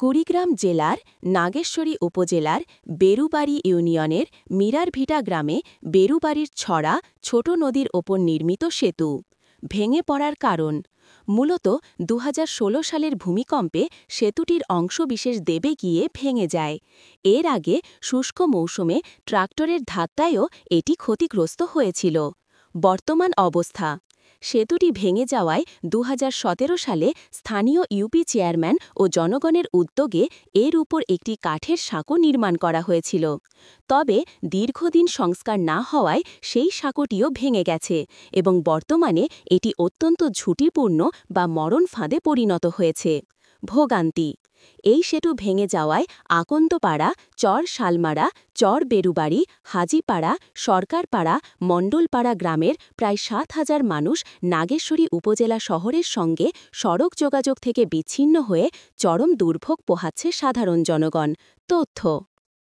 কুড়িগ্রাম জেলার নাগেশ্বরী উপজেলার বেরুবাড়ি ইউনিয়নের মিরারভিটা গ্রামে বেরুবাড়ির ছড়া ছোট নদীর ওপর নির্মিত সেতু ভেঙে পড়ার কারণ মূলত ২০১৬ সালের ভূমিকম্পে সেতুটির অংশবিশেষ দেবে গিয়ে ভেঙে যায়। এর আগে শুষ্ক মৌসুমে ট্রাক্টরের ধাক্কায়ও এটি ক্ষতিগ্রস্ত হয়েছিল। বর্তমান অবস্থা: সেতুটি ভেঙে যাওয়ায় ২০১৭ সালে স্থানীয় ইউপি চেয়ারম্যান ও জনগণের উদ্যোগে এর উপর একটি কাঠের সাঁকো নির্মাণ করা হয়েছিল। তবে দীর্ঘদিন সংস্কার না হওয়ায় সেই সাঁকোটিও ভেঙে গেছে এবং বর্তমানে এটি অত্যন্ত ঝুঁকিপূর্ণ বা মরণ ফাঁদে পরিণত হয়েছে। ভোগান্তি: এই সেতু ভেঙে যাওয়ায় আকন্দপাড়া, চর শালমারা, চর বেরুবাড়ি, হাজিপাড়া, সরকারপাড়া, মণ্ডলপাড়া গ্রামের প্রায় ৭,০০০ মানুষ নাগেশ্বরী উপজেলা শহরের সঙ্গে সড়ক যোগাযোগ থেকে বিচ্ছিন্ন হয়ে চরম দুর্ভোগ পোহাচ্ছে সাধারণ জনগণ। তথ্য।